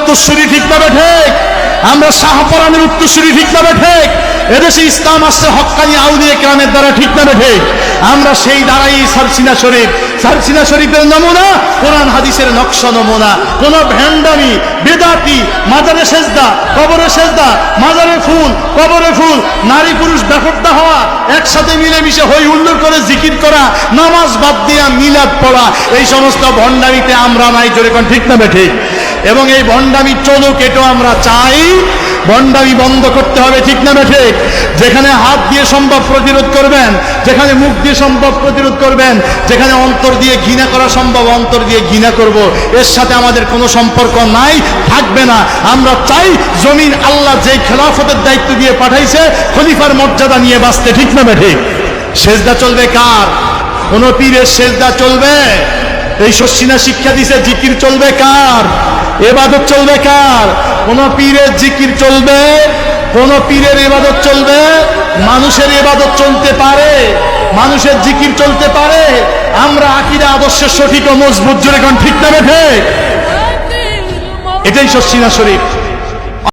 উত্তরসূরি, ঠিক না ঠিক? আমরা শাহপরানের উত্তরসূরি, ঠিক না ঠিক? এদেশে ইসলাম আসছে হক্কানি আউলিয়া কেরামের দ্বারা, ঠিক না ঠিক? আমরা সেই দ্বারাই সারসিনা শরীফ, সারসিনা শরীফের নমুনা কোরআন হাদিসের নকশা নমুনা। কোন ভ্যান্ডামি বেদাতি, মাজারে সেজদা, কবরে সেজদা, মাজারে ফুল, কবরে ফুল, নারী পুরুষ বেপরদা হওয়া, একসাথে মিলেমিশে হই হুল্লোড় করে জিকির করা, নামাজ বাদ দিয়া মিলাদ পড়া, এই সমস্ত ভণ্ডামিতে আমরা নাই, জোরে কোন ঠিক না ঠিক? এবং এই ভণ্ডামি চলুক, এটাও আমরা চাই। ভণ্ডামি বন্ধ করতে হবে, ঠিক না ঠিক? যেখানে হাত দিয়ে সম্ভব প্রতিরোধ করবেন, যেখানে মুখ দিয়ে সম্ভব প্রতিরোধ করবেন, যেখানে অন্তর দিয়ে ঘৃণা করা সম্ভব অন্তর দিয়ে ঘৃণা করব। এর সাথে আমাদের কোনো সম্পর্ক নাই, থাকবে না। আমরা চাই জমিন আল্লাহ যে খেলাফতের দায়িত্ব দিয়ে পাঠাইছে খলিফার মর্যাদা নিয়ে বাঁচতে, ঠিক না ঠিক? সেজদা চলবে কার? কোন পীরের সেজদা চলবে? এই শর্ষিনা শিক্ষা দিছে জিকির চলবে কার? ইবাদত চলবে কার? কোন পীরের জিকির চলবে, কোন পীরের ইবাদত চলবে? মানুষের ইবাদত চলতে পারে, মানুষের জিকির চলতে পারে। আমরা আকীদা আদর্শের সঠিক ও মজবুত, জোরে কোন ঠিক না ঠিক? এটাই শর্ষিনা শরীফ।